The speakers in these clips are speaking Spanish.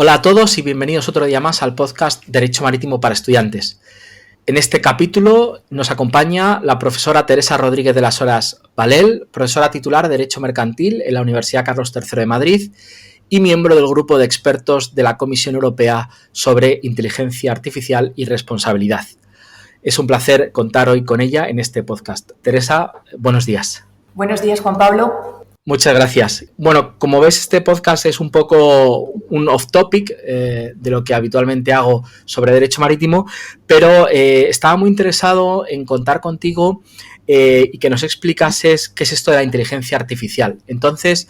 Hola a todos y bienvenidos otro día más al podcast Derecho Marítimo para Estudiantes. En este capítulo nos acompaña la profesora Teresa Rodríguez de las Heras Valel, profesora titular de Derecho Mercantil en la Universidad Carlos III de Madrid y miembro del grupo de expertos de la Comisión Europea sobre Inteligencia Artificial y Responsabilidad. Es un placer contar hoy con ella en este podcast. Teresa, buenos días. Buenos días, Juan Pablo. Muchas gracias. Bueno, como ves, este podcast es un poco un off-topic de lo que habitualmente hago sobre derecho marítimo, pero estaba muy interesado en contar contigo y que nos explicases qué es esto de la inteligencia artificial. Entonces,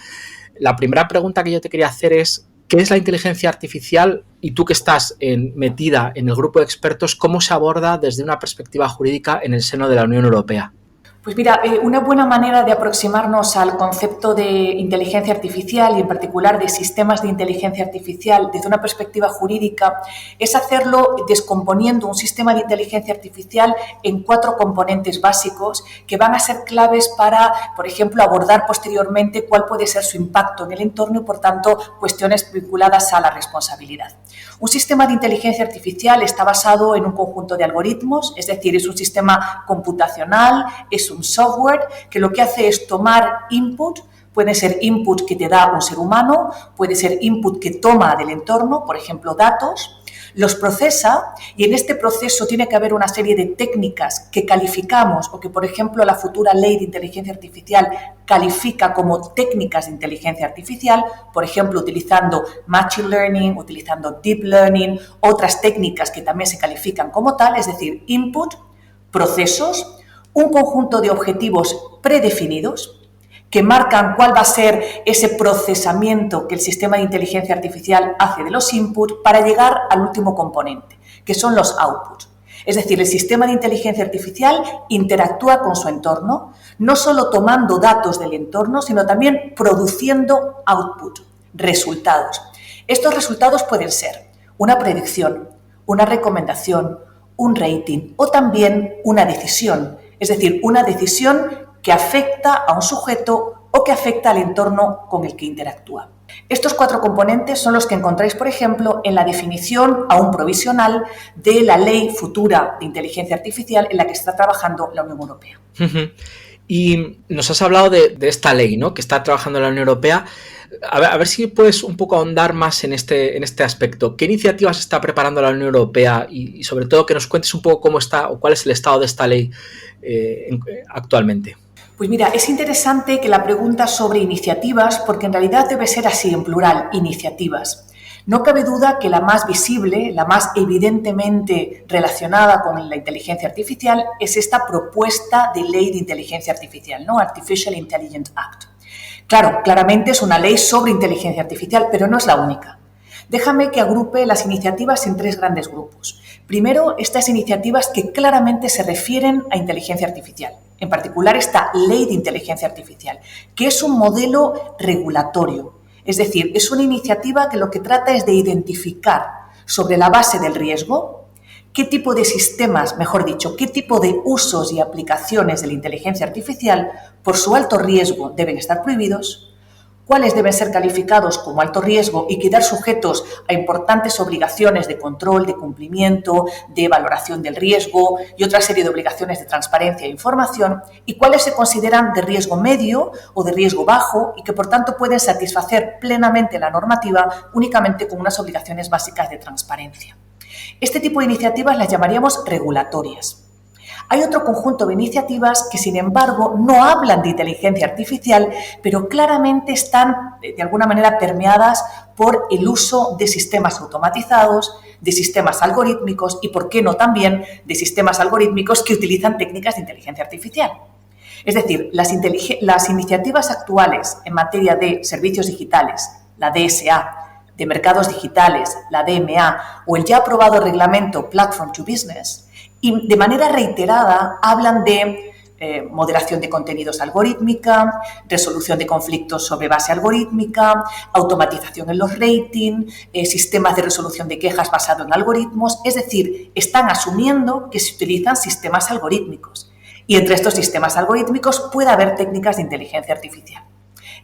la primera pregunta que yo te quería hacer es, ¿qué es la inteligencia artificial? Y tú que estás metida en el grupo de expertos, ¿cómo se aborda desde una perspectiva jurídica en el seno de la Unión Europea? Pues mira, una buena manera de aproximarnos al concepto de inteligencia artificial y en particular de sistemas de inteligencia artificial desde una perspectiva jurídica es hacerlo descomponiendo un sistema de inteligencia artificial en 4 componentes básicos que van a ser claves para, por ejemplo, abordar posteriormente cuál puede ser su impacto en el entorno y, por tanto, cuestiones vinculadas a la responsabilidad. Un sistema de inteligencia artificial está basado en un conjunto de algoritmos, es decir, es un sistema computacional, es un software que lo que hace es tomar input, puede ser input que te da un ser humano, puede ser input que toma del entorno, por ejemplo, datos, los procesa y en este proceso tiene que haber una serie de técnicas que calificamos o que, por ejemplo, la futura ley de inteligencia artificial califica como técnicas de inteligencia artificial, por ejemplo, utilizando machine learning, utilizando deep learning, otras técnicas que también se califican como tal, es decir, input, procesos, un conjunto de objetivos predefinidos que marcan cuál va a ser ese procesamiento que el sistema de inteligencia artificial hace de los inputs para llegar al último componente, que son los outputs. Es decir, el sistema de inteligencia artificial interactúa con su entorno, no solo tomando datos del entorno, sino también produciendo output, resultados. Estos resultados pueden ser una predicción, una recomendación, un rating o también una decisión. Es decir, una decisión que afecta a un sujeto o que afecta al entorno con el que interactúa. Estos 4 componentes son los que encontráis, por ejemplo, en la definición aún provisional de la ley futura de inteligencia artificial en la que está trabajando la Unión Europea. Y nos has hablado de esta ley, ¿no?, que está trabajando la Unión Europea. A ver si puedes un poco ahondar más en este aspecto. ¿Qué iniciativas está preparando la Unión Europea? Y sobre todo que nos cuentes un poco cómo está o cuál es el estado de esta ley actualmente. Pues mira, es interesante que la pregunta sobre iniciativas, porque en realidad debe ser así, en plural, iniciativas. No cabe duda que la más visible, la más evidentemente relacionada con la inteligencia artificial es esta propuesta de ley de inteligencia artificial, ¿no? Artificial Intelligence Act. Claro, claramente es una ley sobre inteligencia artificial, pero no es la única. Déjame que agrupe las iniciativas en 3 grandes grupos. Primero, estas iniciativas que claramente se refieren a inteligencia artificial, en particular esta ley de inteligencia artificial, que es un modelo regulatorio. Es decir, es una iniciativa que lo que trata es de identificar sobre la base del riesgo qué tipo de sistemas, mejor dicho, qué tipo de usos y aplicaciones de la inteligencia artificial por su alto riesgo deben estar prohibidos, cuáles deben ser calificados como alto riesgo y quedar sujetos a importantes obligaciones de control, de cumplimiento, de valoración del riesgo y otra serie de obligaciones de transparencia e información, y cuáles se consideran de riesgo medio o de riesgo bajo y que por tanto pueden satisfacer plenamente la normativa únicamente con unas obligaciones básicas de transparencia. Este tipo de iniciativas las llamaríamos regulatorias. Hay otro conjunto de iniciativas que, sin embargo, no hablan de inteligencia artificial, pero claramente están, de alguna manera, permeadas por el uso de sistemas automatizados, de sistemas algorítmicos y, por qué no también, de sistemas algorítmicos que utilizan técnicas de inteligencia artificial. Es decir, las iniciativas actuales en materia de servicios digitales, la DSA, de mercados digitales, la DMA, o el ya aprobado reglamento Platform to Business, y de manera reiterada hablan de moderación de contenidos algorítmica, resolución de conflictos sobre base algorítmica, automatización en los ratings, sistemas de resolución de quejas basados en algoritmos. Es decir, están asumiendo que se utilizan sistemas algorítmicos y entre estos sistemas algorítmicos puede haber técnicas de inteligencia artificial.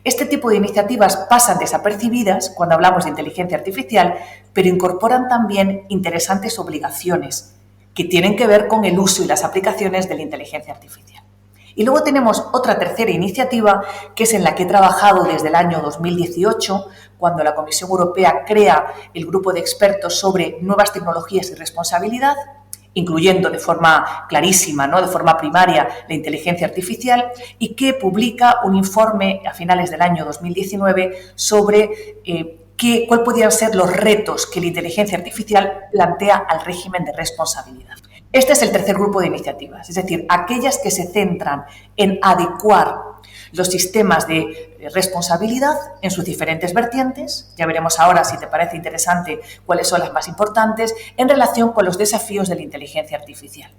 Este tipo de iniciativas pasan desapercibidas cuando hablamos de inteligencia artificial, pero incorporan también interesantes obligaciones que tienen que ver con el uso y las aplicaciones de la inteligencia artificial. Y luego tenemos otra tercera iniciativa, que es en la que he trabajado desde el año 2018, cuando la Comisión Europea crea el grupo de expertos sobre nuevas tecnologías y responsabilidad, incluyendo de forma clarísima, ¿no?, de forma primaria, la inteligencia artificial, y que publica un informe a finales del año 2019 sobre cuáles podrían ser los retos que la inteligencia artificial plantea al régimen de responsabilidad. Este es el tercer grupo de iniciativas, es decir, aquellas que se centran en adecuar los sistemas de responsabilidad en sus diferentes vertientes. Ya veremos ahora, si te parece interesante, cuáles son las más importantes en relación con los desafíos de la inteligencia artificial.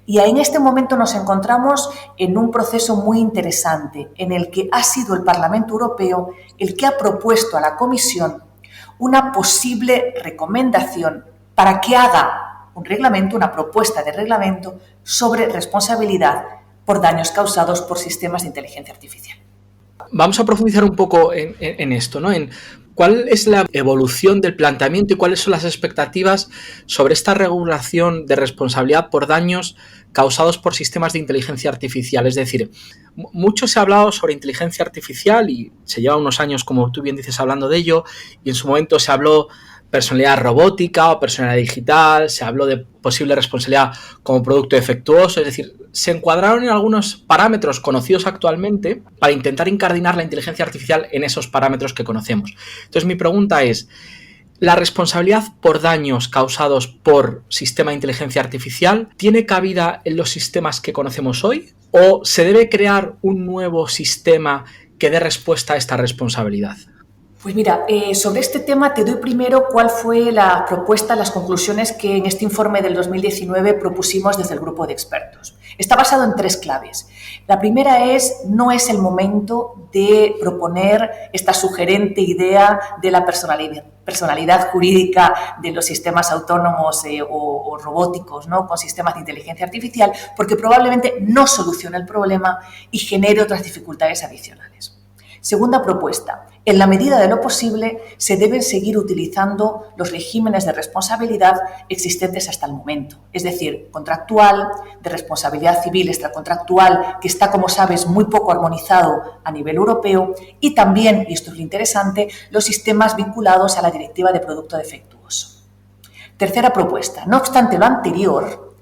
Y en este momento nos encontramos en un proceso muy interesante en el que ha sido el Parlamento Europeo el que ha propuesto a la Comisión una posible recomendación para que haga un reglamento, una propuesta de reglamento sobre responsabilidad por daños causados por sistemas de inteligencia artificial. Vamos a profundizar un poco en esto, ¿no? En cuál es la evolución del planteamiento y cuáles son las expectativas sobre esta regulación de responsabilidad por daños causados por sistemas de inteligencia artificial. Es decir, mucho se ha hablado sobre inteligencia artificial y se lleva unos años, como tú bien dices, hablando de ello, y en su momento se habló personalidad robótica o personalidad digital, se habló de posible responsabilidad como producto defectuoso, es decir, se encuadraron en algunos parámetros conocidos actualmente para intentar incardinar la inteligencia artificial en esos parámetros que conocemos. Entonces, mi pregunta es, ¿la responsabilidad por daños causados por sistema de inteligencia artificial tiene cabida en los sistemas que conocemos hoy? ¿O se debe crear un nuevo sistema que dé respuesta a esta responsabilidad? Pues mira, sobre este tema te doy primero cuál fue la propuesta, las conclusiones que en este informe del 2019 propusimos desde el grupo de expertos. Está basado en 3 claves. La primera es, no es el momento de proponer esta sugerente idea de la personalidad jurídica de los sistemas autónomos o robóticos, ¿no?, con sistemas de inteligencia artificial, porque probablemente no soluciona el problema y genere otras dificultades adicionales. Segunda propuesta, en la medida de lo posible se deben seguir utilizando los regímenes de responsabilidad existentes hasta el momento, es decir, contractual, de responsabilidad civil extracontractual, que está, como sabes, muy poco armonizado a nivel europeo, y también, y esto es lo interesante, los sistemas vinculados a la Directiva de Producto Defectuoso. Tercera propuesta, no obstante lo anterior,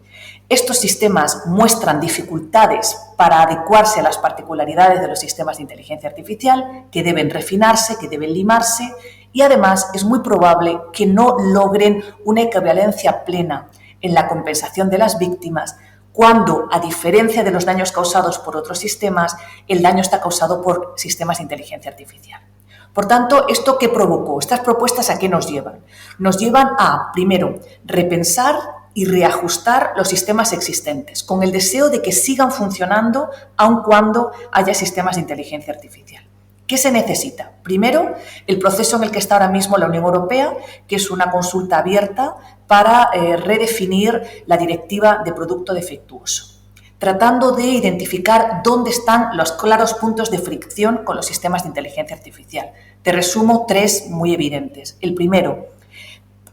estos sistemas muestran dificultades para adecuarse a las particularidades de los sistemas de inteligencia artificial, que deben refinarse, que deben limarse, y además es muy probable que no logren una equivalencia plena en la compensación de las víctimas, cuando, a diferencia de los daños causados por otros sistemas, el daño está causado por sistemas de inteligencia artificial. Por tanto, ¿esto qué provocó? ¿Estas propuestas a qué nos llevan? Nos llevan a, primero, repensar y reajustar los sistemas existentes, con el deseo de que sigan funcionando aun cuando haya sistemas de inteligencia artificial. ¿Qué se necesita? Primero, el proceso en el que está ahora mismo la Unión Europea, que es una consulta abierta para redefinir la Directiva de Producto Defectuoso, tratando de identificar dónde están los claros puntos de fricción con los sistemas de inteligencia artificial. Te resumo 3 muy evidentes. El primero,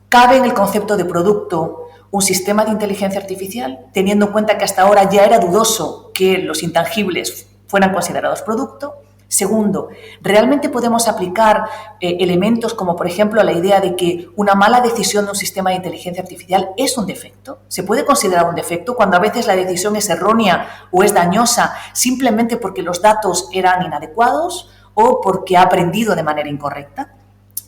¿cabe en el concepto de producto un sistema de inteligencia artificial, teniendo en cuenta que hasta ahora ya era dudoso que los intangibles fueran considerados producto? Segundo, ¿realmente podemos aplicar elementos como, por ejemplo, la idea de que una mala decisión de un sistema de inteligencia artificial es un defecto? ¿Se puede considerar un defecto cuando a veces la decisión es errónea o es dañosa simplemente porque los datos eran inadecuados o porque ha aprendido de manera incorrecta?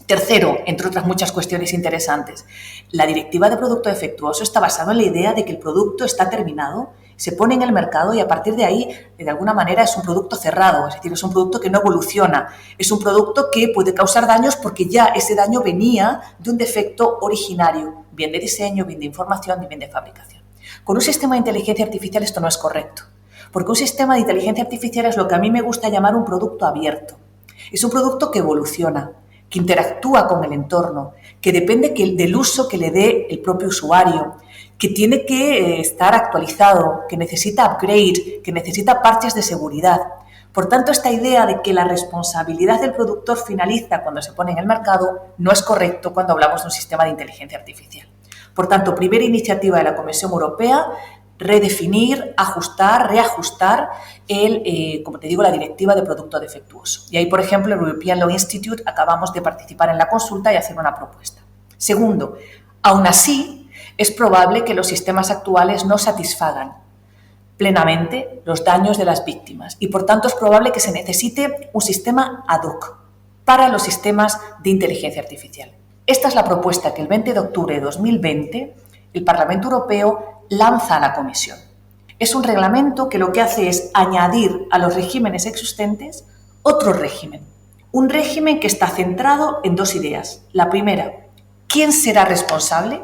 Tercero, entre otras muchas cuestiones interesantes, la Directiva de Producto Defectuoso está basada en la idea de que el producto está terminado, se pone en el mercado y a partir de ahí, de alguna manera, es un producto cerrado, es decir, es un producto que no evoluciona, es un producto que puede causar daños porque ya ese daño venía de un defecto originario, bien de diseño, bien de información, bien de fabricación. Con un sistema de inteligencia artificial esto no es correcto, porque un sistema de inteligencia artificial es lo que a mí me gusta llamar un producto abierto. Es un producto que evoluciona, que interactúa con el entorno, que depende del uso que le dé el propio usuario, que tiene que estar actualizado, que necesita upgrade, que necesita parches de seguridad. Por tanto, esta idea de que la responsabilidad del productor finaliza cuando se pone en el mercado no es correcto cuando hablamos de un sistema de inteligencia artificial. Por tanto, primera iniciativa de la Comisión Europea, redefinir, ajustar, reajustar como te digo, la directiva de producto defectuoso. Y ahí, por ejemplo, el European Law Institute acabamos de participar en la consulta y hacer una propuesta. Segundo, aún así, es probable que los sistemas actuales no satisfagan plenamente los daños de las víctimas y, por tanto, es probable que se necesite un sistema ad hoc para los sistemas de inteligencia artificial. Esta es la propuesta que el 20 de octubre de 2020 el Parlamento Europeo lanza a la Comisión. Es un reglamento que lo que hace es añadir a los regímenes existentes otro régimen. Un régimen que está centrado en dos ideas. La primera, ¿quién será responsable?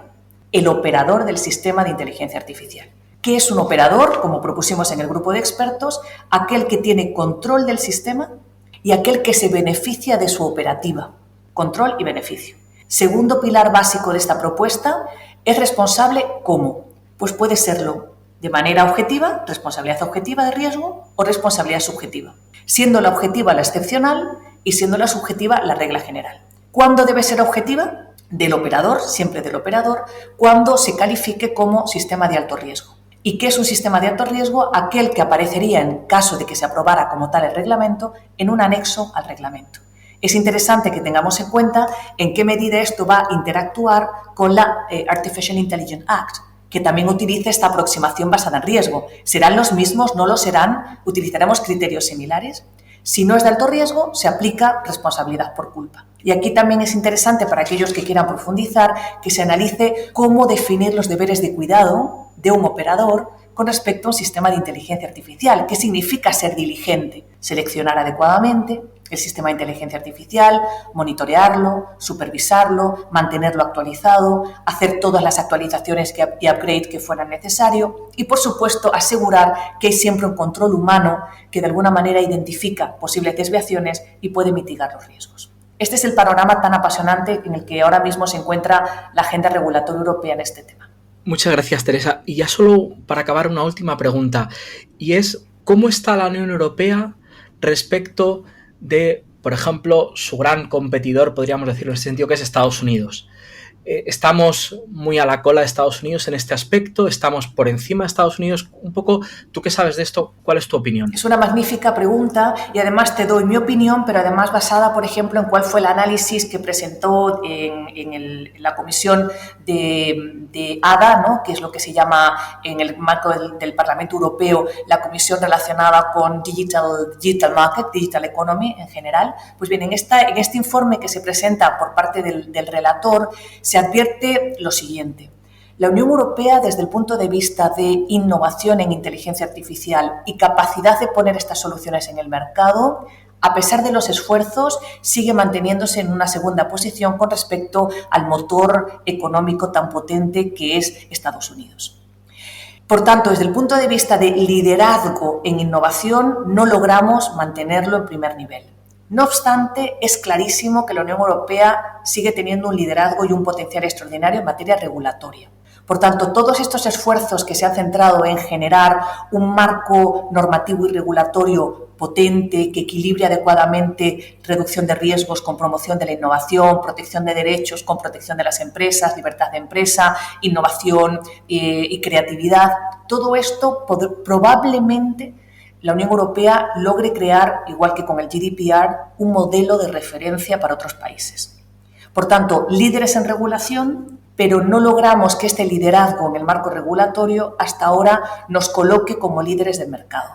El operador del sistema de inteligencia artificial. ¿Qué es un operador? Como propusimos en el grupo de expertos, aquel que tiene control del sistema y aquel que se beneficia de su operativa. Control y beneficio. Segundo pilar básico de esta propuesta, ¿es responsable cómo? Pues puede serlo de manera objetiva, responsabilidad objetiva de riesgo, o responsabilidad subjetiva, siendo la objetiva la excepcional y siendo la subjetiva la regla general. ¿Cuándo debe ser objetiva? Del operador, siempre del operador, cuando se califique como sistema de alto riesgo. ¿Y qué es un sistema de alto riesgo? Aquel que aparecería, en caso de que se aprobara como tal el reglamento, en un anexo al reglamento. Es interesante que tengamos en cuenta en qué medida esto va a interactuar con la Artificial Intelligence Act, que también utiliza esta aproximación basada en riesgo. ¿Serán los mismos? ¿No lo serán? ¿Utilizaremos criterios similares? Si no es de alto riesgo, se aplica responsabilidad por culpa. Y aquí también es interesante para aquellos que quieran profundizar que se analice cómo definir los deberes de cuidado de un operador con respecto a un sistema de inteligencia artificial. ¿Qué significa ser diligente? Seleccionar adecuadamente el sistema de inteligencia artificial, monitorearlo, supervisarlo, mantenerlo actualizado, hacer todas las actualizaciones y upgrade que fueran necesario y, por supuesto, asegurar que hay siempre un control humano que de alguna manera identifica posibles desviaciones y puede mitigar los riesgos. Este es el panorama tan apasionante en el que ahora mismo se encuentra la agenda regulatoria europea en este tema. Muchas gracias, Teresa. Y ya solo para acabar, una última pregunta, y es ¿cómo está la Unión Europea respecto de, por ejemplo, su gran competidor, podríamos decirlo en ese sentido, que es Estados Unidos? ¿Estamos muy a la cola de Estados Unidos en este aspecto? ¿Estamos por encima de Estados Unidos? Un poco, ¿tú qué sabes de esto? ¿Cuál es tu opinión? Es una magnífica pregunta y además te doy mi opinión, pero además basada, por ejemplo, en cuál fue el análisis que presentó en la comisión de ADA, ¿no? Que es lo que se llama en el marco del Parlamento Europeo la comisión relacionada con digital market, digital economy en general. Pues bien, en este informe que se presenta por parte del relator se advierte lo siguiente. La Unión Europea, desde el punto de vista de innovación en inteligencia artificial y capacidad de poner estas soluciones en el mercado, a pesar de los esfuerzos, sigue manteniéndose en una segunda posición con respecto al motor económico tan potente que es Estados Unidos. Por tanto, desde el punto de vista de liderazgo en innovación, no logramos mantenerlo en primer nivel. No obstante, es clarísimo que la Unión Europea sigue teniendo un liderazgo y un potencial extraordinario en materia regulatoria. Por tanto, todos estos esfuerzos que se han centrado en generar un marco normativo y regulatorio potente que equilibre adecuadamente reducción de riesgos con promoción de la innovación, protección de derechos con protección de las empresas, libertad de empresa, innovación y creatividad, todo esto probablemente la Unión Europea logre crear, igual que con el GDPR, un modelo de referencia para otros países. Por tanto, líderes en regulación, pero no logramos que este liderazgo en el marco regulatorio hasta ahora nos coloque como líderes del mercado.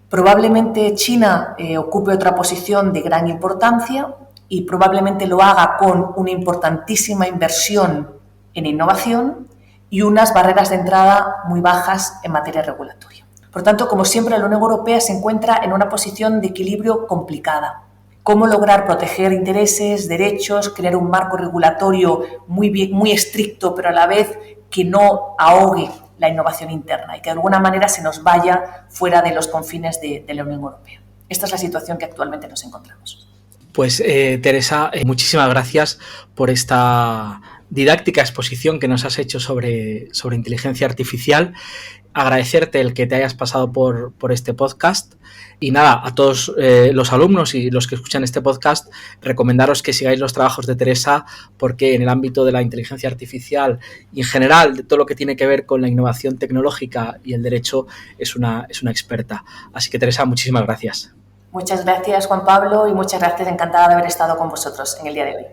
Probablemente China ocupe otra posición de gran importancia y probablemente lo haga con una importantísima inversión en innovación y unas barreras de entrada muy bajas en materia regulatoria. Por tanto, como siempre, la Unión Europea se encuentra en una posición de equilibrio complicada. Cómo lograr proteger intereses, derechos, crear un marco regulatorio muy estricto, pero a la vez que no ahogue la innovación interna y que de alguna manera se nos vaya fuera de los confines de la Unión Europea. Esta es la situación que actualmente nos encontramos. Pues Teresa, muchísimas gracias por esta didáctica exposición que nos has hecho sobre inteligencia artificial. Agradecerte el que te hayas pasado por este podcast y nada, a todos los alumnos y los que escuchan este podcast, recomendaros que sigáis los trabajos de Teresa, porque en el ámbito de la inteligencia artificial y en general de todo lo que tiene que ver con la innovación tecnológica y el derecho es una experta. Así que Teresa, muchísimas gracias. Muchas gracias, Juan Pablo, y muchas gracias, encantada de haber estado con vosotros en el día de hoy.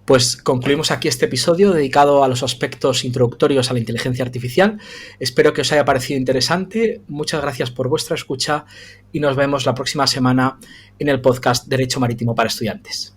Pues concluimos aquí este episodio dedicado a los aspectos introductorios a la inteligencia artificial. Espero que os haya parecido interesante. Muchas gracias por vuestra escucha y nos vemos la próxima semana en el podcast Derecho Marítimo para Estudiantes.